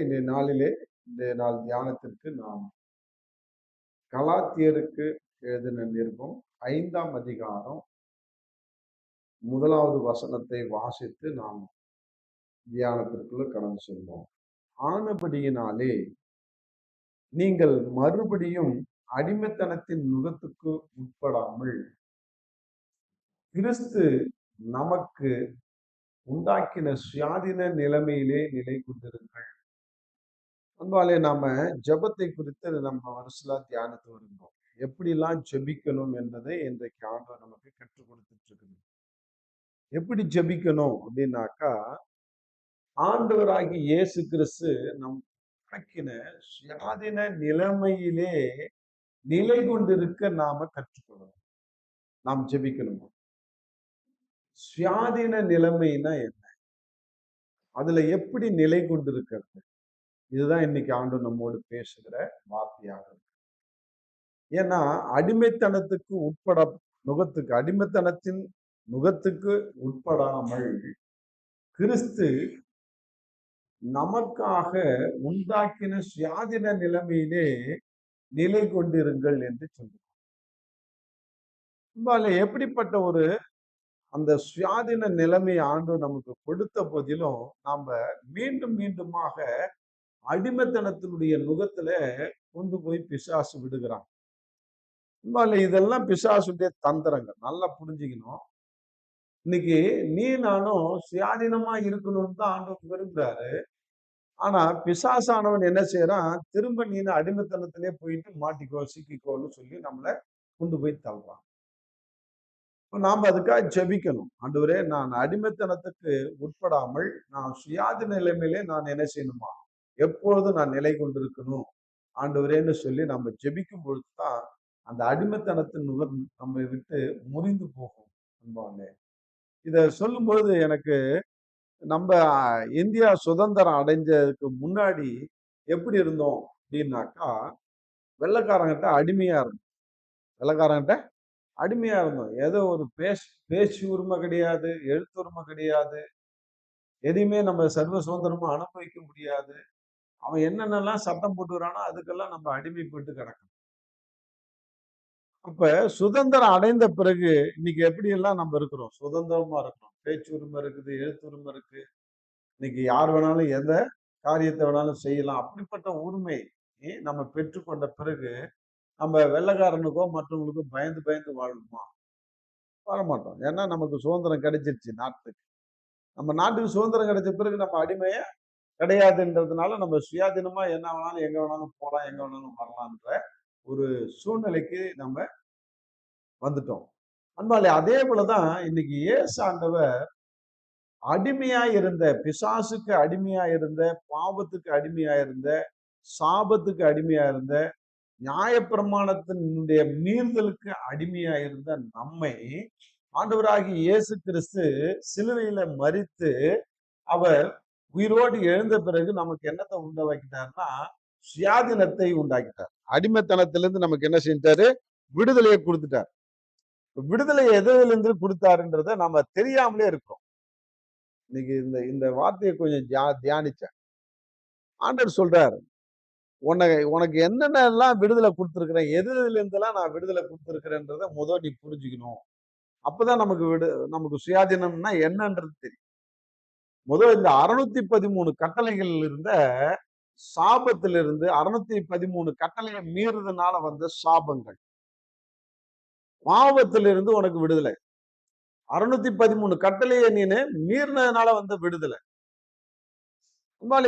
இந்த நாளிலே இந்த நாள் தியானத்திற்கு நாம் கலாத்தியருக்கு எழுதின நிருபம் 5ஆம் அதிகாரம் 1வது வசனத்தை வாசித்து நாம் தியானத்திற்குள்ள கடந்து செல்வோம். ஆனபடியினாலே நீங்கள் மறுபடியும் அடிமைத்தனத்தின் நுகத்துக்கு உட்படாமல் கிறிஸ்து நமக்கு உண்டாக்கின சுயாதீன நிலைமையிலே நிலை கொண்டிருங்கள். அன்பாலே நாம ஜெபத்தை குறித்து நம்ம வருஷலா தியானித்து வருகிறோம். எப்படிலாம் ஜெபிக்கணும் என்பதை இன்றைக்கு ஆண்டவர் நமக்கு கற்றுக் கொடுத்துட்டு இருக்குது. எப்படி ஜெபிக்கணும் அப்படின்னாக்கா, ஆண்டவராகிய இயேசு கிறிஸ்து நம் உண்டாக்கின சுயாதீன நிலைமையிலே நிலை கொண்டிருக்க நாம கற்றுக்கொள்ளணும். நாம் ஜெபிக்கணும். சுயாதீன நிலைமைனா என்ன? அதுல எப்படி நிலை கொண்டிருக்கிறது? இதுதான் இன்னைக்கு ஆண்டவர் நம்மோடு பேசுகிற வார்த்தையாக இருக்கு. ஏன்னா அடிமைத்தனத்துக்கு அடிமைத்தனத்தின் நுகத்துக்கு உட்படாமல் கிறிஸ்து நமக்காக உண்டாக்கின சுயாதீன நிலைமையிலே நிலை கொண்டிருங்கள் என்று சொல்லுவோம். எப்படிப்பட்ட ஒரு அந்த சுயாதீன நிலைமை ஆண்டவர் நமக்கு கொடுத்த போதிலும் நாம மீண்டும் மீண்டுமாக அடிமைத்தனத்தினுடைய நுகத்துல கொண்டு போய் பிசாசு விடுகிறான். இதெல்லாம் பிசாசுடைய தந்திரங்கள். நல்லா புரிஞ்சுக்கணும். இன்னைக்கு நீ நானும் சுயாதீனமா இருக்கணும்னு தான் ஆண்டவர் விரும்புறாரு. ஆனா பிசாசானவன் என்ன செய்யறான்? திரும்ப நீ அடிமைத்தனத்திலே போயிட்டு மாட்டிக்கோ, சிக்கிக்கோன்னு சொல்லி நம்மளை கொண்டு போய் தள்ளுறான். நாம அதுக்காக ஜெபிக்கணும். ஆண்டவரே, நான் அடிமைத்தனத்துக்கு உட்படாமல் நான் சுயாதீன நிலைமையிலே நான் என்ன செய்யணுமா? எப்பொழுதும் நான் நிலை கொண்டிருக்கணும் ஆண்டவரேன்னு சொல்லி நம்ம ஜெபிக்கும் பொழுதுதான் அந்த அடிமைத்தனத்தின் நுகம் நம்மை விட்டு முறிந்து போகும். அன்பானே, இத சொல்லும் பொழுது எனக்கு நம்ம இந்தியா சுதந்திரம் அடைஞ்சதுக்கு முன்னாடி எப்படி இருந்தோம் அப்படின்னாக்கா, வெள்ளைக்காரங்கிட்ட அடிமையா இருந்தோம். வெள்ளைக்காரங்கிட்ட அடிமையா இருந்தோம். ஏதோ ஒரு பேச்சு உரிமை கிடையாது, எழுத்து உரிமை கிடையாது, எதையுமே நம்ம சர்வ சுதந்திரமா அனுபவிக்க முடியாது. அவன் என்னென்னலாம் சட்டம் போட்டுக்கிறானோ அதுக்கெல்லாம் நம்ம அடிமைப்பட்டு கிடக்கணும். அப்ப சுதந்திரம் அடைந்த பிறகு இன்னைக்கு எப்படி எல்லாம் நம்ம இருக்கிறோம்? சுதந்திரமா இருக்கிறோம். பேச்சு உரிமை இருக்குது, எழுத்து உரிமை இருக்கு. இன்னைக்கு யார் வேணாலும் எந்த காரியத்தை வேணாலும் செய்யலாம். அப்படிப்பட்ட உரிமை நம்ம பெற்றுக்கொண்ட பிறகு நம்ம வெள்ளைக்காரனுக்கோ மற்றவங்களுக்கோ பயந்து பயந்து வாழணுமா? வாழ மாட்டோம். ஏன்னா நமக்கு சுதந்திரம் கிடைச்சிருச்சு நாட்டுக்கு. நம்ம நாட்டுக்கு சுதந்திரம் கிடைச்ச பிறகு நம்ம அடிமைய கிடையாதுன்றதுனால நம்ம சுயாதீனமா என்ன வேணாலும் எங்க வேணாலும் போலாம், எங்க வேணாலும் வரலான்ற ஒரு சூழ்நிலைக்கு நம்ம வந்துட்டோம். அன்பாலே, அதே போலதான் இன்னைக்கு இயேசு ஆண்டவர் அடிமையா இருந்த, பிசாசுக்கு அடிமையா இருந்த, பாவத்துக்கு அடிமையா இருந்த, சாபத்துக்கு அடிமையா இருந்த, நியாயப்பிரமாணத்தினுடைய மீறுதலுக்கு அடிமையா இருந்த நம்மை ஆண்டவராகிய இயேசு கிறிஸ்து சிலுவையில மரித்து அவர் உயிரோடு எழுந்த பிறகு நமக்கு என்னத்தை உண்டாக்கிட்டார்னா சுயாதீனத்தை உண்டாக்கிட்டார். அடிமைத்தனத்திலிருந்து நமக்கு என்ன செஞ்சாரு? விடுதலையை கொடுத்துட்டார். விடுதலை எதிலிருந்து கொடுத்தாருன்றத நம்ம தெரியாமலே இருக்கோம். இன்னைக்கு இந்த வார்த்தையை கொஞ்சம் தியானிச்சேன். ஆண்டவர் சொல்றாரு, உனக்கு என்னென்ன எல்லாம் விடுதலை கொடுத்திருக்கிறேன், எதுல இருந்தெல்லாம் நான் விடுதலை கொடுத்திருக்கிறேன்றத முதல் நீ புரிஞ்சுக்கணும். அப்பதான் நமக்கு சுயாதீனம்னா என்னன்றது தெரியும். முதல் இந்த 613 கட்டளைகள் இருந்த சாபத்திலிருந்து 613 கட்டளையை மீறுறதுனால வந்த சாபங்கள், பாவத்திலிருந்து உனக்கு விடுதலை. 613 கட்டளையை நீனு மீறினதுனால வந்த விடுதலை.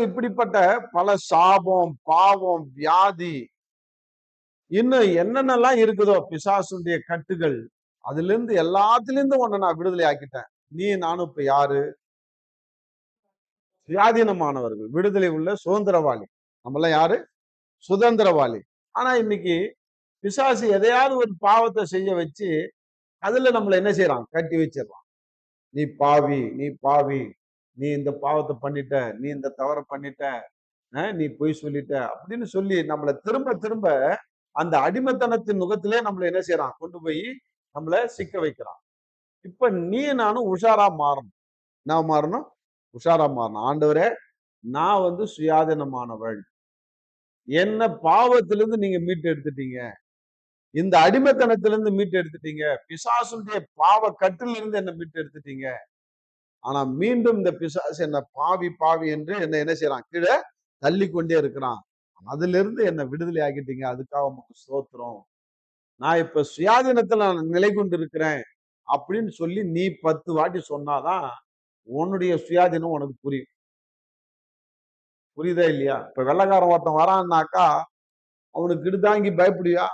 இப்படிப்பட்ட பல சாபம், பாவம், வியாதி, இன்னும் என்னென்னலாம் இருக்குதோ பிசாசுடைய கட்டுகள், அதுல இருந்து எல்லாத்திலிருந்து உன்னை நான் விடுதலை ஆக்கிட்டேன். நீ நானும் இப்ப யாரு? சுயாதீனமானவர்கள், விடுதலை உள்ள சுதந்திரவாளி. நம்மளாம் யாரு? சுதந்திரவாளி. ஆனா இன்னைக்கு பிசாசு எதையாவது ஒரு பாவத்தை செய்ய வச்சு அதுல நம்மள என்ன செய்யறான்? கட்டி வச்சிடறான். நீ பாவி, நீ பாவி, நீ இந்த பாவத்தை பண்ணிட்ட, நீ இந்த தவறை பண்ணிட்ட, நீ பொய் சொல்லிட்ட அப்படின்னு சொல்லி நம்மளை திரும்ப திரும்ப அந்த அடிமைத்தனத்தின் முகத்திலே நம்மள என்ன செய்யறான்? கொண்டு போய் நம்மள சிக்க வைக்கிறான். இப்ப நீ நானும் உஷாரா மாறணும். நான் மாறணும், உஷாரா மாறணும். ஆண்டவரே, நான் சுயாதீனமானவள். என்ன பாவத்திலிருந்து நீங்க மீட்டு எடுத்துட்டீங்க. இந்த அடிமைத்தனத்திலிருந்து மீட்டு எடுத்துட்டீங்க. பிசாசுடைய பாவ கட்டிலிருந்து என்ன மீட்டு எடுத்துட்டீங்க. ஆனா மீண்டும் இந்த பிசாசு என்ன பாவி பாவி என்று என்ன செய்யறான், கீழே தள்ளி கொண்டே இருக்கிறான். அதிலிருந்து என்ன விடுதலை ஆக்கிட்டீங்க. அதுக்காக உமக்கு ஸ்தோத்திரம். நான் இப்ப சுயாதீனத்துல நான் நிலை கொண்டு இருக்கிறேன் அப்படின்னு சொல்லி நீ 10 வாட்டி சொன்னாதான் உன்னுடைய சுயாதீனம் உனக்கு புரியும். புரியுதா இல்லையா? இப்ப வெள்ளைக்காரன் ஒருத்தன் வரான்னாக்கா அவனுக்கு இடுதாங்கி பயப்படுவியா?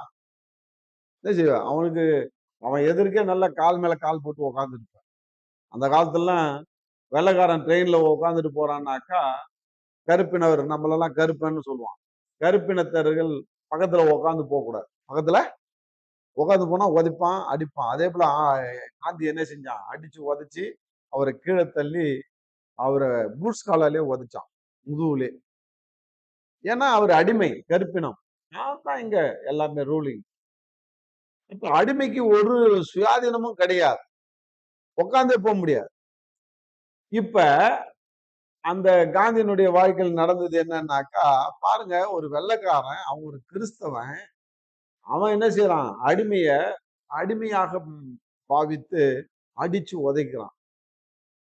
என்ன செய்வ? அவன் எதிர்க்கே நல்லா கால் மேல கால் போட்டு உட்கார்ந்துருப்பான். அந்த காலத்துலலாம் வெள்ளைக்காரன் ட்ரெயின்ல உட்கார்ந்துட்டு போறான்னாக்கா, கருப்பினவர் நம்மளெல்லாம் கருப்பன்னு சொல்லுவான். கருப்பினத்தர்கள் பக்கத்துல உட்கார்ந்து போகக்கூடாது. பக்கத்துல உட்கார்ந்து போனா உதைப்பான், அடிப்பான். அதே போல காந்தி என்ன செஞ்சான்? அடிச்சு உதைச்சு அவர கீழ தள்ளி அவர பூட்ஸ் காலாலயே உதைச்சான். முதுகுலே. ஏன்னா அவர் அடிமை, கருப்பினம். நான் தான் இங்க எல்லாமே ரூலிங். இப்ப அடிமைக்கு ஒரு சுயாதீனமும் கிடையாது. உட்கார்ந்தே போ முடியாது. இப்ப அந்த காந்தியினுடைய வாழ்க்கையில் நடந்தது என்னன்னாக்கா, பாருங்க ஒரு வெள்ளைக்காரன், அவன் ஒரு கிறிஸ்தவன். அவன் என்ன செய்றான்? அடிமையாக பாவித்து அடிச்சு உதைக்கிறான்.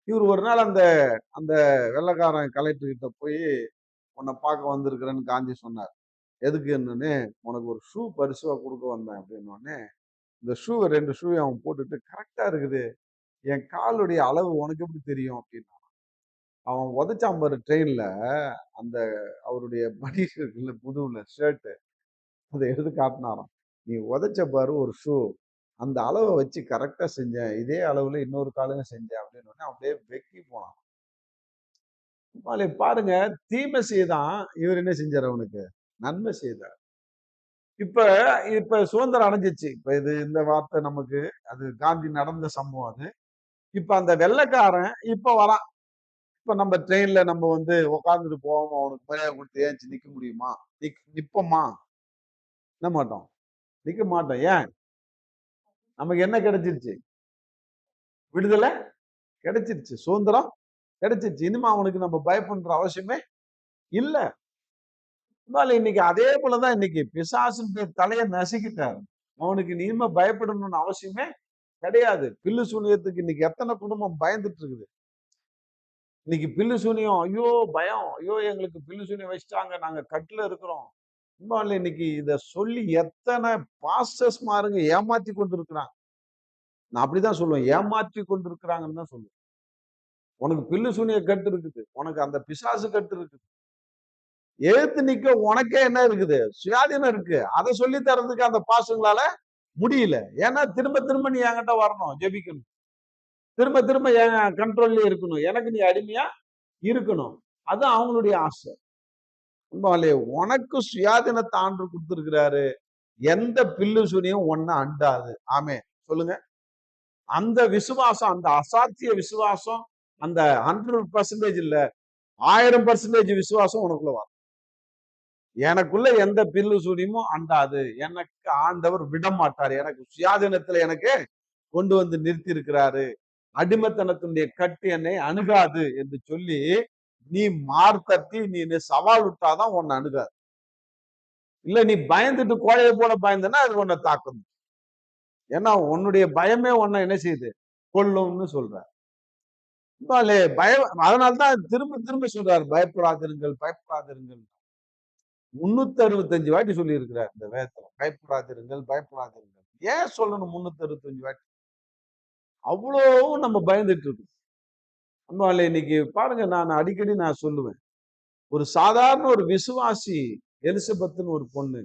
இவர் ஒரு நாள் அந்த அந்த வெள்ளைக்காரன் கலெக்டர் கிட்ட போய், உன்னை பார்க்க வந்திருக்கிறேன்னு காந்தி சொன்னார். எதுக்குன்னோனே, உனக்கு ஒரு ஷூ பரிசா குடுக்க வந்தேன் அப்படின்னோனே, இந்த 2 ஷூவையும் அவன் போட்டுட்டு, கரெக்ட்டா இருக்குது. என் காலுடைய அளவு உனக்கு எப்படி தெரியும் அப்படின்னான். அவன் உதைச்சான் பாரு ட்ரெயின்ல, அந்த அவருடைய பனியன் இருக்குல்ல முதுகுல ஷர்ட், அத எடுத்து காட்டினாராம். நீ உதைச்ச பாரு ஒரு ஷூ. அந்த அளவ வச்சு கரெக்ட்டா செஞ்சேன். இதே அளவுல இன்னொரு காலையும் செஞ்சேன் அப்படின்னோனே, அப்படியே வெக்கி போனான். பாருங்க, தீமை செய்தான். இவர் என்ன செஞ்சாரு அவனுக்கு? நன்மை செய்தார். இப்ப இப்ப சுதந்திரம் அடைஞ்சிச்சு. இப்ப இந்த வார்த்தை நமக்கு அது காந்தி நடந்த சம்பவம் அது. இப்ப அந்த வெள்ளைக்காரன் இப்ப வரான். இப்ப நம்ம ட்ரெயின்ல நம்ம உட்கார்ந்துட்டு போவோமா, அவனுக்கு மரியாதை கொடுத்து ஏஞ்சி நிக்க முடியுமா? நிப்போமா? என்ன மாட்டோம். நிக்க மாட்டோம். ஏன்? நமக்கு என்ன கிடைச்சிருச்சு? விடுதலை கிடைச்சிருச்சு. சுதந்திரம் கிடைச்சிருச்சு. இனிமே அவனுக்கு நம்ம பயப்படுற அவசியமே இல்ல. இன்னைக்கு அதே போலதான் இன்னைக்கு பிசாசுன்ற தலையை நசுக்கிட்டாரு. அவனுக்கு இனிமே பயப்படணும்னு அவசியமே கிடையாது. பில்லு சூனியத்துக்கு இன்னைக்கு எத்தனை குடும்பம் பயந்துட்டு இருக்குது. இன்னைக்கு பில்லு சூனியம், ஐயோ பயம், ஐயோ எங்களுக்கு பில்லு சூனியம் வச்சுட்டாங்க, நாங்க கட்டுல இருக்கிறோம். இன்னைக்கு இத சொல்லி எத்தனை பாஸ்டர்ஸ் மாருங்க ஏமாத்தி கொண்டு இருக்கிறாங்க. நான் அப்படிதான் சொல்லுவேன், ஏமாற்றி கொண்டு இருக்கிறாங்கன்னு தான் சொல்லுவேன். உனக்கு பில்லு சூனிய கட்டு இருக்குது, உனக்கு அந்த பிசாசு கட்டு இருக்குது. எழுத்து நிக்க உனக்கே என்ன இருக்குது? சுயாதீனம் இருக்கு. அதை சொல்லி தரதுக்கு அந்த பாஸ்டர்களால முடியல. ஏன்னா திரும்ப திரும்ப நீ என்கிட்ட வரணும், ஜெபிக்கணும். திரும்ப திரும்ப என் கண்ட்ரோல்ல இருக்கணும். எனக்கு நீ அடிமையா இருக்கணும். அது அவங்களுடைய ஆசை. உனக்கு சுயாதீனத்தை ஆண்டு கொடுத்திருக்கிறாரு. எந்த பில்லு சூனியும் ஒன்ன அண்டாது. ஆமே சொல்லுங்க. அந்த விசுவாசம், அந்த அசாத்திய விசுவாசம், அந்த 100% இல்ல 1000% விசுவாசம் உனக்குள்ள வரும். எனக்குள்ள எந்த பில்லு சூனியமும் அண்டாது. எனக்கு ஆண்டவர் விட மாட்டார். எனக்கு சுயாதீனத்துல எனக்கு கொண்டு வந்து நிறுத்தி இருக்கிறாரு. அடிமைத்தனத்தினுடைய கட்டு என்னை அணுகாது என்று சொல்லி நீ மார்த்தட்டி நீ சவால் விட்டாதான் உன்னை அணுகாது. இல்ல நீ பயந்துட்டு கோழையை போல பயந்தனா அது உன்னை தாக்கும். ஏன்னா உன்னுடைய பயமே உன்னை என்ன செய்யுது? கொல்லும்னு சொல்ற. பயம். அதனால்தான் திரும்ப திரும்ப சொல்றாரு, பயப்படாதிருங்கள், பயப்படாதிருங்கள். 365 வாட்டி சொல்லி இருக்கிறார் இந்த வேதத்துல. பயப்படாதிருங்கள், பயப்படாதிருங்கள். ஏன் சொல்லணும் 365 வாட்டி? அவ்வளவும் நம்ம பயந்துட்டு இருக்கோம். இன்னைக்கு பாருங்க, நான் அடிக்கடி சொல்லுவேன். ஒரு சாதாரண ஒரு விசுவாசி எலிசபெத்னு ஒரு பொண்ணு.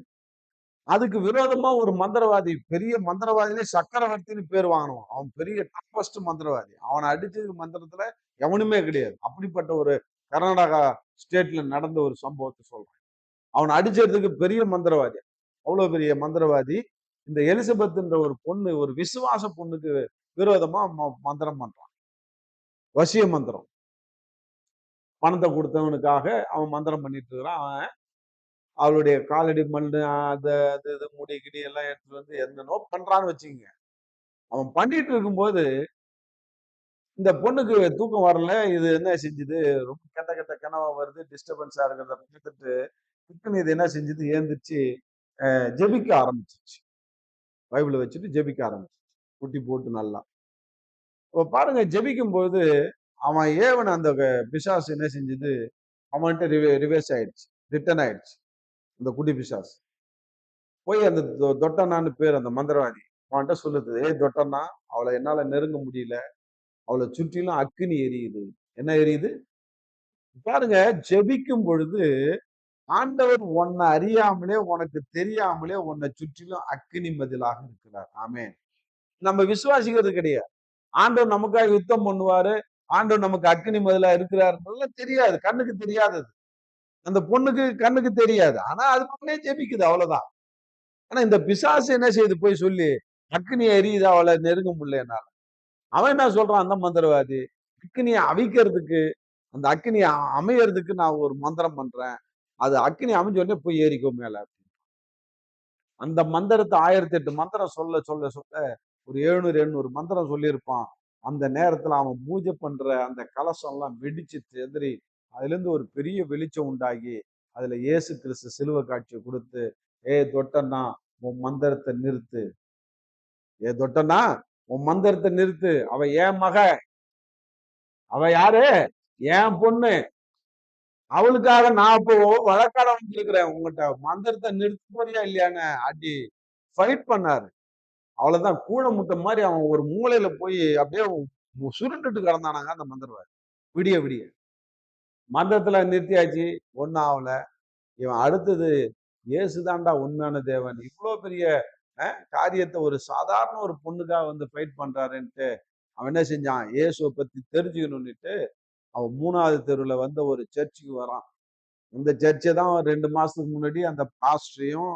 அதுக்கு விரோதமா ஒரு மந்திரவாதி, பெரிய மந்திரவாதியிலே சக்கரவர்த்தின்னு பேர் வாங்கினவன். அவன் பெரிய டஃபஸ்ட் மந்திரவாதி. அவனை அடிச்சது மந்திரத்துல எவனுமே கிடையாது. அப்படிப்பட்ட ஒரு கர்நாடகா ஸ்டேட்ல நடந்த ஒரு சம்பவத்தை சொல்றேன். அவனை அடிச்சதுக்கு பெரிய மந்திரவாதி. அவ்வளவு பெரிய மந்திரவாதி. இந்த எலிசபெத்ன்ற ஒரு பொண்ணு, ஒரு விசுவாச பொண்ணுக்கு விரோதமா மந்திரம் பண்றான். வசிய மந்திரம். பணத்தை கொடுத்தவனுக்காக அவன் மந்திரம் பண்ணிட்டு இருக்கிறான். அவன் அவளுடைய காலடி மண்ணு அது அது இது முடி கிடி எல்லாம் எடுத்துட்டு வந்து என்னென்னோ பண்றான்னு வச்சுக்கோங்க. அவன் பண்ணிட்டு இருக்கும்போது இந்த பொண்ணுக்கு தூக்கம் வரல. இது என்ன செஞ்சுது, ரொம்ப கெட்ட கெட்ட கனவா வருது. டிஸ்டர்பன்ஸா இருக்கிறத பார்த்துட்டு, டக்குன்னு இது என்ன செஞ்சது, எழுந்திருச்சு ஜெபிக்க ஆரம்பிச்சுச்சு. பைபிள வச்சுட்டு ஜெபிக்க ஆரம்பிச்சுச்சு. முட்டி போட்டு நல்லா. இப்ப பாருங்க, ஜெபிக்கும்போது அவன் ஏவன அந்த பிசாசு என்ன செஞ்சது, அவன்ட்ட ரிவர்ஸ் ஆயிடுச்சு. ரிட்டர்ன் ஆயிடுச்சு. அந்த குட்டி பிசாசு. போய் அந்த தொட்டனான்னு பேர் அந்த மந்திரவாதி. அவன்ட்ட சொல்லுது, "ஏய் தொட்டன்னா, அவள என்னால நெருங்க முடியல. அவள சுற்றிலும் அக்கினி எரியுது." என்ன எரியுது? பாருங்க, ஜெபிக்கும் பொழுது ஆண்டவர் உன்னை அறியாமலே, உனக்கு தெரியாமலே உன்னை சுற்றிலும் அக்கினி மதிலாக இருக்கிறார். ஆமென். நம்ம விசுவாசிக்கிறது கிடையாது. ஆண்டவர் நமக்காக யுத்தம் பண்ணுவாரு. ஆண்டவர் நமக்கு அக்கினி மதிலா இருக்கிறாருன்றதெல்லாம் தெரியாது. கண்ணுக்கு தெரியாதது. அந்த பொண்ணுக்கு கண்ணுக்கு தெரியாது. ஆனா அது முன்னே ஜெபிக்குது, அவ்வளவுதான். ஆனா இந்த பிசாசு என்ன செய்யுது, போய் சொல்லி அக்கினி எரியுது, அவளை நெருங்க முடியல என்னால. அவன் என்ன சொல்றான், அந்த மந்திரவாதி, அக்கினியை அவிக்கிறதுக்கு, அந்த அக்கினி அமையறதுக்கு நான் ஒரு மந்திரம் பண்றேன். அது அக்கினி அமைஞ்ச உடனே போய் ஏறிக்கோ மேல. அந்த மந்திரத்தை 1008 மந்திரம் சொல்ல சொல்ல சொல்ல ஒரு 700 800 மந்திரம் சொல்லியிருப்பான். அந்த நேரத்துல அவன் பூஜை பண்ற அந்த கலசம் எல்லாம் வெடிச்சு சிதறி, அதுல இருந்து ஒரு பெரிய வெளிச்சம் உண்டாகி, அதுல இயேசு கிறிஸ்து சிலுவை காட்சியை கொடுத்து, ஏய் தொட்டன்னா உன் மந்திரத்தை நிறுத்து. ஏ தொட்டனா, உன் மந்திரத்தை நிறுத்து. அவ என் மக. அவ யாரு? என் பொண்ணு. அவளுக்காக நான் இப்போ வழக்காட வந்திருக்கிறேன் உங்ககிட்ட. மந்திரத்தை நிறுத்த போறியா இல்லையான்னு அடி ஃபைட் பண்ணாரு. அவ்வளவுதான். கூழ முட்டை மாதிரி அவன் ஒரு மூலையில போய் அப்படியே சுருண்டுட்டு கிடந்தானாங்க அந்த மந்திரவாதி. விடிய விடிய. மந்திரத்துல நிறுத்தியாச்சு. ஒண்ணும் ஆகல. இவன் அடுத்தது, இயேசுதான்டா உண்மையான தேவன். இவ்வளவு பெரிய காரியத்தை ஒரு சாதாரண ஒரு பொண்ணுக்காக வந்து ஃபைட் பண்றாருன்ட்டு அவன் என்ன செஞ்சான், இயேசுவை பத்தி தெரிஞ்சுக்கணும்னுட்டு அவன் 3வது தெருவுல வந்து ஒரு சர்ச்சுக்கு வரான். இந்த சர்ச்சை தான் 2 மாசத்துக்கு முன்னாடி அந்த பாஸ்டரையும்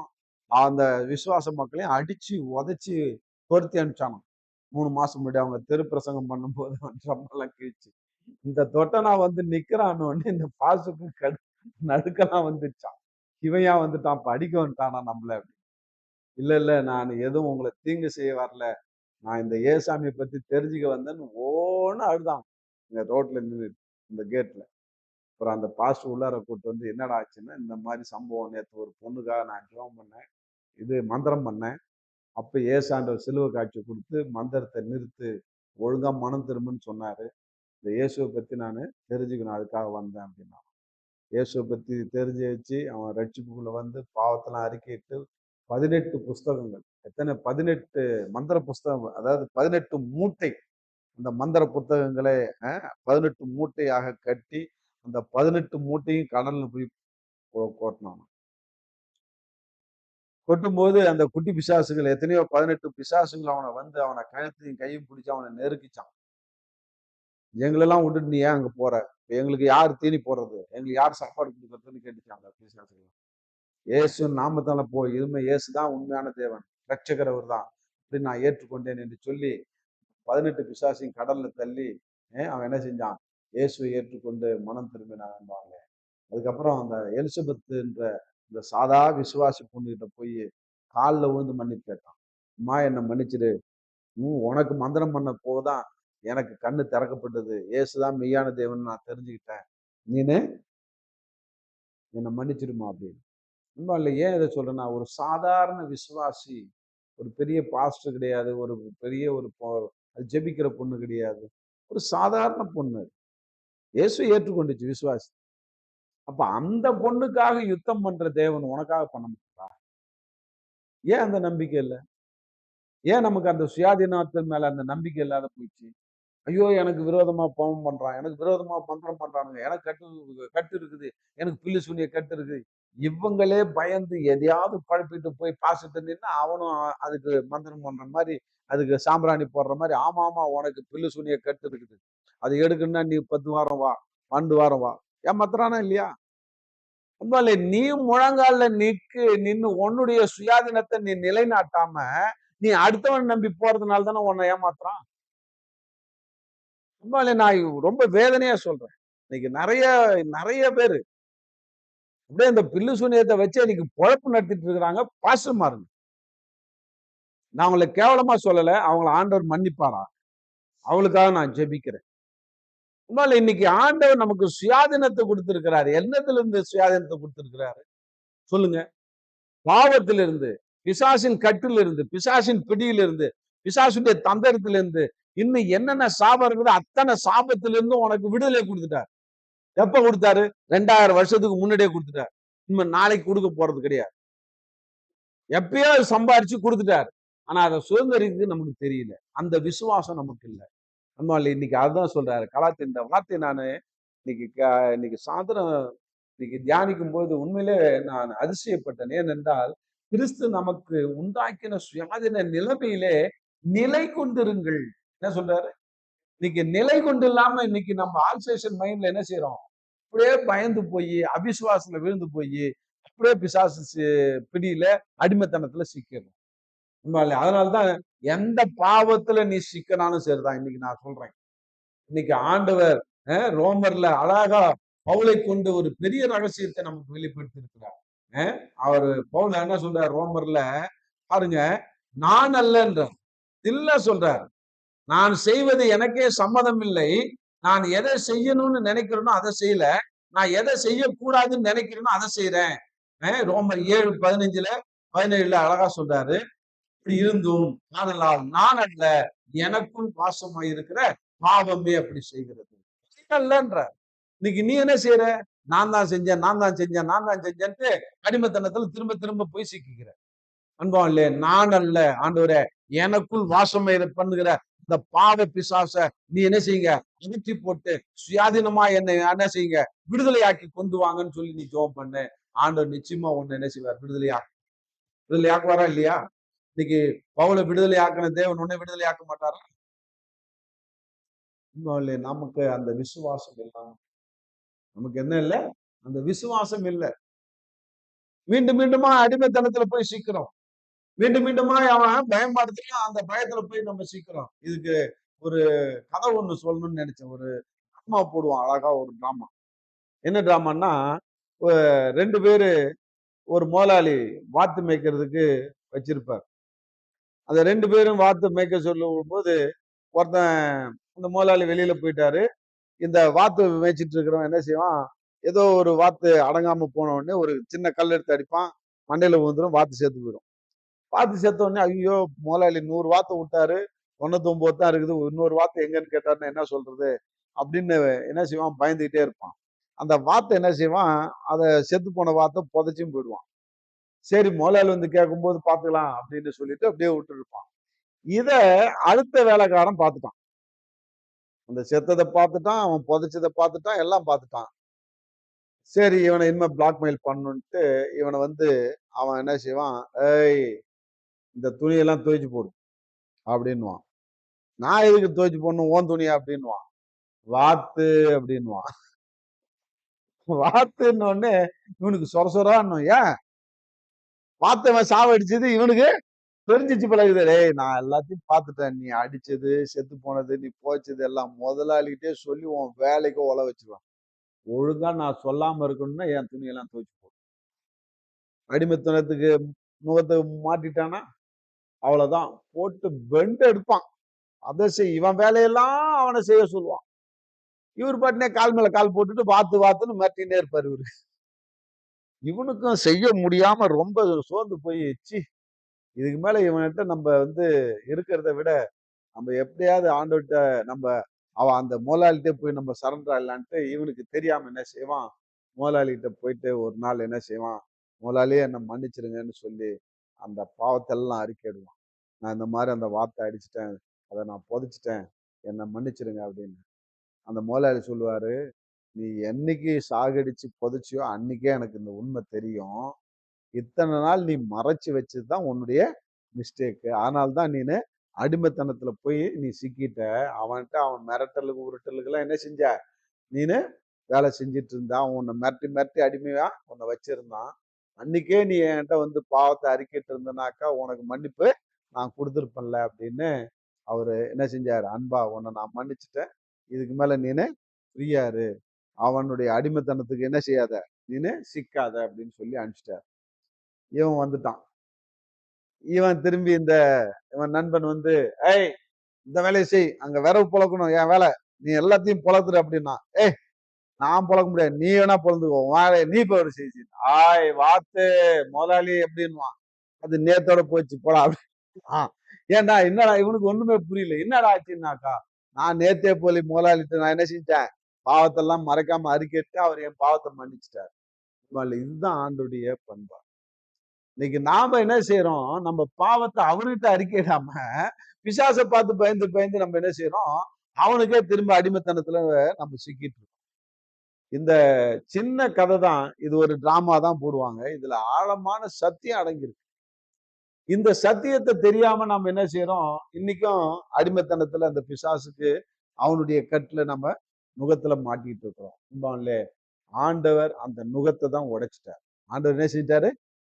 அந்த விசுவாச மக்களையும் அடிச்சு உதைச்சு துரத்தி அனுப்பிச்சானாம். 3 மாசம் முன்னாடி அவங்க தெரு பிரசங்கம் பண்ணும்போது ட்ரம்மெல்லாம் கிழிச்சு. இந்த தொட்டனா வந்து நிக்கிறான்னு உடனே இந்த பாசுக்கு நடுக்கெல்லாம் வந்துச்சான். இவன் ஏன் வந்துட்டான், இப்ப அடிக்க வந்துட்டானா நம்மள? இல்ல இல்ல, நான் எதுவும் உங்களை தீங்கு செய்ய வரல. நான் இந்த ஏசாமியை பத்தி தெரிஞ்சுக்க வந்தேன்னு ஓன்னு அழுதான். இங்க ரோட்ல நின்று இந்த கேட்ல. அப்புறம் அந்த பாஸ்டர் உள்ளார கூட்டு வந்து, என்னடா ஆச்சுன்னா, இந்த மாதிரி சம்பவம், நேத்து ஒரு பொண்ணுக்காக நான் ஜெபம் பண்ணேன். இது மந்திரம் பண்ணேன். அப்ப ஏசாண்டவர் சிலுவை காட்சி கொடுத்து மந்திரத்தை நிறுத்து, ஒழுங்கா மனம் திரும்புன்னு சொன்னாரு. இந்த இயேசுவை பத்தி நான் தெரிஞ்சுக்கணும், அதுக்காக வந்தேன் அப்படின்னா. இயேசுவை பத்தி தெரிஞ்சு வச்சு அவன் ரட்சிப்புக்குள்ள வந்து பாவத்தெல்லாம் அறிக்கையிட்டு 18 புஸ்தகங்கள், எத்தனை 18 மந்திர புஸ்தகம், அதாவது 18 மூட்டை, அந்த மந்திர புத்தகங்களை 18 மூட்டையாக கட்டி அந்த 18 மூட்டையும் கடல்ல போய் கொட்டினான். கொட்டும்போது அந்த குட்டி பிசாசுகள் எத்தனையோ 18 பிசாசுகள் அவனை வந்து அவனை கழுத்தையும் கையும் பிடிச்சு அவனை நெருக்கிச்சான். எங்களெல்லாம் விட்டுட்டு நீ ஏன் அங்க போற? எங்களுக்கு யார் தீனி போடுறது? எங்களுக்கு யார் சாப்பாடு கொடுக்கறதுன்னு கேட்டுச்சாங்க பிசாசுகள். இயேசு நாமத்தால போ, இனிமே இயேசுதான் உண்மையான தேவன், ரட்சகர் அவர்தான் அப்படின்னு நான் ஏற்றுக்கொண்டேன் என்று சொல்லி 18 பிசாசையும் கடல்ல தள்ளி அவன் என்ன செஞ்சான், இயேசுவை ஏற்றுக்கொண்டு மனம் திரும்பினான்பாங்க. அதுக்கப்புறம் அந்த எலிசபெத்ன்ற இந்த சாதா விசுவாசி பொண்ணுகிட்ட போய் காலில் விழுந்து மன்னிப்பு கேட்டான். அம்மா, என்னை மன்னிச்சிடு. உனக்கு மந்திரம் பண்ண போதான் எனக்கு கண்ணு திறக்கப்பட்டது. இயேசுதான் மெய்யான தேவன் நான் தெரிஞ்சுக்கிட்டேன். நீனு என்னை மன்னிச்சிடுமா அப்படின்னு. உண்மை இல்லை. ஏன் இதை சொல்றேன்னா, ஒரு சாதாரண விசுவாசி, ஒரு பெரிய பாஸ்டர் கிடையாது, ஒரு பெரிய ஒரு ஜெபிக்கிற பொண்ணு கிடையாது, ஒரு சாதாரண பொண்ணு. இயேசு ஏற்றுக்கொண்டுச்சு விசுவாசி. அப்ப அந்த பொண்ணுக்காக யுத்தம் பண்ற தேவன் உனக்காக பண்ண மாட்டா? ஏன் அந்த நம்பிக்கை இல்லை? ஏன் நமக்கு அந்த சுயாதீனத்தின் மேல அந்த நம்பிக்கை இல்லாத போயிடுச்சு? ஐயோ, எனக்கு விரோதமா பாவம் பண்றான், எனக்கு விரோதமா மந்திரம் பண்றானுங்க, எனக்கு கட்டு இருக்குது, எனக்கு பில்லு சூனிய கட்டு இருக்குது. இவங்களே பயந்து எதையாவது குழப்பிட்டு போய் பாசிட்டு நின்னா அவனும் அதுக்கு மந்திரம் பண்ற மாதிரி, அதுக்கு சாம்பிராணி போடுற மாதிரி, ஆமா ஆமா உனக்கு பில்லு சூனிய கட்டு இருக்குது, அது எடுக்கணும்னா நீ 10 வாரம் வா, 12 வாரம் வா. ஏமாத்துறானா இல்லையா? உண்மையிலே நீ முழங்கால நின்னு உன்னுடைய சுயாதீனத்தை நீ நிலைநாட்டாம நீ அடுத்தவன் நம்பி போறதுனால தானே உன்னை ஏமாத்துறான். உண்மையிலே நான் ரொம்ப வேதனையா சொல்றேன். இன்னைக்கு நிறைய நிறைய பேரு அப்படியே இந்த பில்லு சூனியத்தை வச்சு இன்னைக்கு பொழப்பு நடத்திட்டு இருக்கிறாங்க பாஸ்டர்மாருங்க. நான் அவங்களை கேவலமா சொல்லல. அவங்களை ஆண்டவர் மன்னிப்பாரா? அவளுக்காக நான் ஜெபிக்கிறேன். உண்மையில இன்னைக்கு ஆண்டவர் நமக்கு சுயாதீனத்தை கொடுத்திருக்கிறாரு. என்னத்துல இருந்து சுயாதீனத்தை கொடுத்திருக்கிறாரு சொல்லுங்க? பாவத்திலிருந்து, பிசாசின் கட்டிலிருந்து, பிசாசின் பிடியிலிருந்து, பிசாசுடைய தந்திரத்திலிருந்து, இன்னும் என்னென்ன சாபம் இருக்குதோ அத்தனை சாபத்திலிருந்து உனக்கு விடுதலை கொடுத்துட்டார். எப்ப கொடுத்தாரு? 2000 வருஷத்துக்கு முன்னாடியே கொடுத்துட்டார். இன்னும் நாளைக்கு கொடுக்க போறது கிடையாது. எப்பயோ சம்பாரிச்சு கொடுத்துட்டாரு. ஆனா அதை சுதந்திரிக்கிறது நமக்கு தெரியல. அந்த விசுவாசம் நமக்கு இல்ல. நம்மால இன்னைக்கு அதுதான் சொல்றாரு. இந்த வார்த்தை நானு இன்னைக்கு சாயந்தரம் இன்னைக்கு தியானிக்கும் போது உண்மையிலே நான் அதிசயப்பட்டேன். ஏனென்றால் கிறிஸ்து நமக்கு உண்டாக்கின சுயாதீன நிலைமையிலே நிலை கொண்டிருங்கள். என்ன சொல்றாரு? இன்னைக்கு நிலை கொண்டு இல்லாம இன்னைக்கு நம்ம ஆல்சேஷன் மைண்ட்ல என்ன செய்யறோம்? அப்படியே பயந்து போய் அவிசுவாசத்துல விழுந்து போய் அப்படியே பிசாசு பிடியில அடிமைத்தனத்துல சிக்கிறோம். உண்மையிலே அதனாலதான் எந்த பாவத்துல நீ சிக்கனாலும் சரிதான். இன்னைக்கு நான் சொல்றேன். இன்னைக்கு ஆண்டவர் ரோமர்ல அழகா பவுலை கொண்டு ஒரு பெரிய ரகசியத்தை நமக்கு வெளிப்படுத்தி இருக்கிறார். அவர் பவுல் என்ன சொல்றார் ரோமர்ல பாருங்க, நான் அல்லன்ற இல்ல சொல்றார். நான் செய்வது எனக்கே சம்மதம் இல்லை. நான் எதை செய்யணும்னு நினைக்கிறேனோ அதை செய்யல. நான் எதை செய்யக்கூடாதுன்னு நினைக்கிறேனோ அதை செய்யறேன். ரோமர் 7:15-17 அழகா சொல்றாரு. இப்படி இருந்தும் நான் அல்ல, எனக்குள் பாசமாய் இருக்கிற பாவமே அப்படி செய்கிறது அல்லன்ற. இன்னைக்கு நீ என்ன செய்யற? நான் தான் செஞ்சேன்ட்டு அடிமைத்தனத்துல திரும்ப திரும்ப போய் சிக்கிக்கிற. அன்பா இல்லையே, நான் அல்ல ஆண்டவரே, எனக்குள் வாசம் பண்ணுகிற இந்த பாவ பிசாச நீ என்ன செய்யுங்க? அகற்றி போட்டு சுயாதீனமா என்னை என்ன செய்யுங்க? விடுதலையாக்கி கொண்டு வாங்கன்னு சொல்லி நீ ஜெபம் பண்ணு. ஆண்டவர் நிச்சயமா ஒண்ணு என்ன செய்வார்? விடுதலையாக்குவாரா இல்லையா? இன்னைக்கு பவுலை விடுதலை ஆக்கின தேவன் உன்னை விடுதலை ஆக்க மாட்டாரா? நமக்கு அந்த விசுவாசம் இல்லாம நமக்கு என்ன இல்ல? அந்த விசுவாசம் இல்ல. மீண்டும் மீண்டுமா அடிமைத்தனத்துல போய் சிக்கிறோம். மீண்டும் மீண்டுமா அவன் பயன்படுத்தினா அந்த பயத்துல போய் நம்ம சிக்கிறோம். இதுக்கு ஒரு கதை ஒண்ணு சொல்லணும்னு நினைச்சேன். ஒரு டிராமா போடுவான், அழகா ஒரு டிராமா. என்ன டிராமான்னா, 2 பேரு ஒரு முதலாளி வாத்து மேய்க்கிறதுக்கு வச்சிருப்பார். அந்த 2 பேரும் வாத்து மேய்க்க சொல்லும் போது ஒருத்தன் இந்த முதலாளி வெளியில போயிட்டாரு. இந்த வாத்து மேய்ச்சிட்டு இருக்கிறவன் என்ன செய்வான்? ஏதோ ஒரு வாத்து அடங்காம போன உடனே ஒரு சின்ன கல் எடுத்து அடிப்பான். மண்டையில விழுந்துரும், வாத்து செத்து போயிடும். வாத்து செத்த உடனே ஐயோ முதலாளி 100 வாத்து விட்டாரு, 99 தான் இருக்குது, இன்னொரு வாத்து எங்கன்னு கேட்டாருன்னா என்ன சொல்றது அப்படின்னு என்ன செய்வான்? பயந்துகிட்டே இருப்பான். அந்த வாத்தை என்ன செய்வான்? அதை செத்து போன வாத்தை புதைச்சும் போயிடுவான். சரி முதலாளி வந்து கேட்கும்போது பாத்துக்கலாம் அப்படின்னு சொல்லிட்டு அப்படியே விட்டு இருப்பான். இத அடுத்த வேலைக்காரன் பார்த்துட்டான். அந்த செத்ததை பார்த்துட்டான், அவன் புதைச்சதை பார்த்துட்டான், எல்லாம் பார்த்துட்டான். சரி இவனை இனிமே பிளாக்மெயில் பண்ணணும்ட்டு இவனை வந்து அவன் என்ன செய்வான்? ஏய் இந்த துணியெல்லாம் துவைச்சு போடு அப்படின்னுவான். நான் எதுக்கு துவைச்சு போடணும் உன் துணியா அப்படின்னுவான். வாத்து அப்படின்னுவான். வாத்துன்னு உடனே இவனுக்கு சொரசொரான்னும். ஏன் வாத்தவன் சாவடிச்சது இவனுக்கு தெரிஞ்சிச்சு பழகுது. டேய் நான் எல்லாத்தையும் பார்த்துட்டேன். நீ அடிச்சது, செத்து போனது, நீ போச்சது எல்லாம் முதலாளிகிட்டே சொல்லி உன் வேலைக்கு உழ வச்சிருவான். ஒழுங்கா நான் சொல்லாம இருக்கணும்னா என் துணியெல்லாம் துவைச்சு போடு. அடிமைத்தனத்துக்கு முகத்தை மாட்டிட்டானா அவ்வளவுதான், போட்டு பெண்ட் எடுப்பான். அதை செய், இவன் வேலையெல்லாம் அவனை செய்ய சொல்லுவான். இவர் பாட்டினே கால் மேல கால் போட்டுட்டு வாத்துன்னு மிரட்டினே இருப்பாரு இவரு. இவனுக்கும் செய்ய முடியாம ரொம்ப சோர்ந்து போய் சி இதுக்கு மேல இவன்கிட்ட நம்ம வந்து இருக்கிறத விட நம்ம எப்படியாவது ஆண்டவர்கிட்ட நம்ம அவன் அந்த முதலாளிகிட்ட போய் நம்ம சரண்டர் ஆகலான்ட்டு இவனுக்கு தெரியாம என்ன செய்வான்? முதலாளிகிட்ட போயிட்டு ஒரு நாள் என்ன செய்வான்? முதலாளியே என்னை மன்னிச்சிருங்கன்னு சொல்லி அந்த பாவத்தெல்லாம் அறிக்கையிடுவான். நான் இந்த மாதிரி அந்த வார்த்தை அடிச்சிட்டேன், அதை நான் புதைச்சிட்டேன், என்னை மன்னிச்சிருங்க அப்படின்னு. அந்த முதலாளி சொல்லுவாரு, நீ என்னைக்கு சாகடிச்சு புதைச்சியோ அன்னைக்கே எனக்கு இந்த உண்மை தெரியும். இத்தனை நாள் நீ மறைச்சு வச்சதுதான் உன்னுடைய மிஸ்டேக்கு. அதனால்தான் நீனு அடிமைத்தனத்துல போய் நீ சிக்கிட்ட. அவன்கிட்ட அவன் மிரட்டலுக்கு உருட்டலுக்கு எல்லாம் என்ன செஞ்ச? நீனு வேலை செஞ்சுட்டு இருந்தா. உன்னை மிரட்டி மிரட்டி அடிமையா உன்னை வச்சிருந்தான். அன்னைக்கே நீ என்கிட்ட வந்து பாவத்தை அறிக்கிட்டு இருந்தனாக்கா உனக்கு மன்னிப்பு நான் கொடுத்துருப்பேன்ல அப்படின்னு அவரு என்ன செஞ்சாரு? அன்பா உன்னை நான் மன்னிச்சுட்டேன், இதுக்கு மேல நீனு ஃப்ரீயா இரு, அவனுடைய அடிமைத்தனத்துக்கு என்ன செய்யாத, நீனு சிக்காத அப்படின்னு சொல்லி அனுப்பிச்சிட்டார். இவன் வந்துட்டான். இவன் திரும்பி இவன் நண்பன் வந்து, ஏய் இந்த வேலையை செய், அங்க விரவு புழக்கணும், என் வேலை, நீ எல்லாத்தையும் பொழத்துற அப்படின்னா, ஏய் நான் பொழக்க முடியாது, நீ வேணா பொழந்துக்கோ, நீ போய் ஒரு செய்தி ஆய் வாத்து முதலாளி எப்படின்னுவான். அது நேத்தோட போச்சு போடா அப்படி. ஏன்டா என்னடா இவனுக்கு ஒண்ணுமே புரியல, என்னடா ஆச்சுன்னாக்கா, நான் நேத்தே போலி முதலாளிட்டு நான் என்ன செஞ்சேன், பாவத்தெல்லாம் மறைக்காம அறிக்கைட்டு அவர் என் பாவத்தை மன்னிச்சிட்டார். இதுதான் ஆண்டுடைய பண்பா. இன்னைக்கு நாம என்ன செய்யறோம், நம்ம பாவத்தை அவர்கிட்ட அறிக்கையிடாம பிசாசை பார்த்து பயந்து பயந்து நம்ம என்ன செய்யறோம், அவனுக்கே திரும்ப அடிமைத்தனத்துல நம்ம சிக்கிட்டு இருக்கோம். இந்த சின்ன கதை தான், இது ஒரு டிராமா தான் போடுவாங்க, இதுல ஆழமான சத்தியம் அடங்கியிருக்கு. இந்த சத்தியத்தை தெரியாம நம்ம என்ன செய்யறோம், இன்னைக்கும் அடிமைத்தனத்துல அந்த பிசாசுக்கு அவனுடைய கட்டுல நம்ம நுகத்துல மாட்டிட்டு இருக்கிறோம். ஆண்டவர் அந்த நுகத்தை தான் உடைச்சிட்டார். ஆண்டவர் என்ன செஞ்சாரு,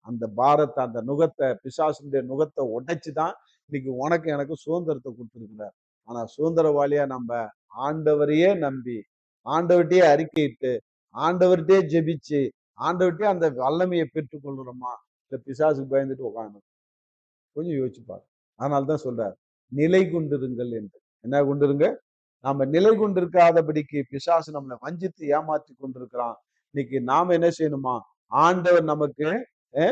அந்த பாரத்தை, அந்த நுகத்தை, பிசாசுடைய நுகத்தை உடைச்சுதான் இன்னைக்கு உனக்கு எனக்கு சுதந்திரத்தை கொடுத்திருக்கிறார். ஆனா சுதந்திரவாளியா நம்ம ஆண்டவரையே நம்பி, ஆண்டவர்கிட்டயே அறிக்கையிட்டு, ஆண்டவர்கிட்டயே ஜெபிச்சு, ஆண்டவர்கிட்டயே அந்த வல்லமையை பெற்றுக் கொள்கிறோமா, இல்ல பிசாசுக்கு பயந்துட்டு உட்காந்து? கொஞ்சம் யோசிச்சு பாருங்க. அதனால்தான் சொல்றார், நிலை கொண்டிருங்கள் என்று. என்ன கொண்டிருங்க? நாம நிலை கொண்டிருக்காதபடிக்கு பிசாசு நம்மளை வஞ்சித்து ஏமாற்றி கொண்டிருக்கிறான். இன்னைக்கு நாம என்ன செய்யணுமா, ஆண்டவர் நமக்கு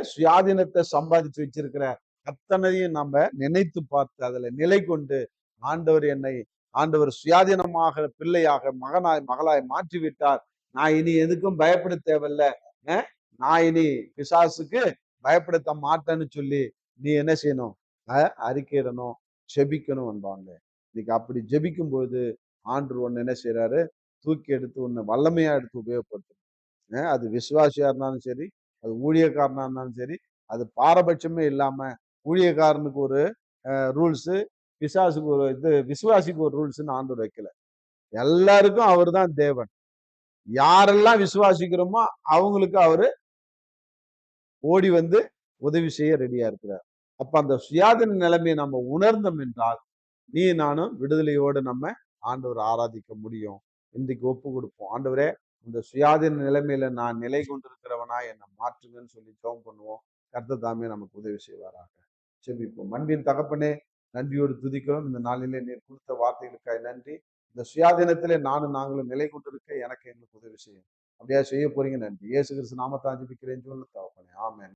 சுயாதீனத்தை சம்பாதிச்சு வச்சிருக்கிற அத்தனையும் நம்ம நினைத்து பார்த்து அதுல நிலை கொண்டு, ஆண்டவர் என்னை ஆண்டவர் சுயாதீனமாக பிள்ளையாக மகனாய் மகளாய் மாற்றி விட்டார், நான் இனி எதுக்கும் பயப்பட தேவையில்ல, நான் இனி பிசாசுக்கு பயப்படுத்த மாட்டேன்னு சொல்லி நீ என்ன செய்யணும், அறிக்கையிடணும், ஜெபிக்கணும் என்பாங்க. இன்னைக்கு அப்படி ஜெபிக்கும் பொழுது ஆண்டவர் ஒன்னு என்ன செய்யறாரு, தூக்கி எடுத்து உன்னை வல்லமையா எடுத்து உபயோகப்படுத்தும். அது விசுவாசியா இருந்தாலும் சரி, அது ஊழியக்காரனா இருந்தாலும் சரி, அது பாரபட்சமே இல்லாம ஊழியக்காரனுக்கு ஒரு ரூல்ஸ், பிசாசுக்கு ஒரு இது, விசுவாசிக்கு ஒரு ரூல்ஸ்ன்னு ஆண்டவர் வைக்கல. எல்லாருக்கும் அவர் தான் தேவன். யாரெல்லாம் விசுவாசிக்கிறோமோ அவங்களுக்கு அவரு ஓடி வந்து உதவி செய்ய ரெடியா இருக்கிறார். அப்ப அந்த சுயாதீன நிலைமையை நம்ம உணர்ந்தோம் என்றால், நீ நானும் விடுதலையோடு நம்ம ஆண்டவர் ஆராதிக்க முடியும். இன்றைக்கு ஒப்பு கொடுப்போம். ஆண்டவரே, இந்த சுயாதீன நிலைமையில நான் நிலை கொண்டிருக்கிறவனா என்னை மாற்றுங்கன்னு சொல்லி ஜெபம் பண்ணுவோம். கர்த்தர் தாமே நமக்கு உதவி செய்வாராக. செபிப்போம். அன்பின் தகப்பனே, நன்றியோடு துதிக்கிறோம். இந்த நாளிலே நீர் கொடுத்த வார்த்தைகளுக்காய் நன்றி. இந்த சுயாதீனத்திலே நாங்களும் நிலை கொண்டிருக்க எனக்கு எங்களுக்கு உதவி செய்யும். அப்படியா செய்ய போறீங்க. நன்றி. இயேசு கிறிஸ்து நாமத்தால் ஜெபிக்கிறேன். தகப்பனே. ஆமென்.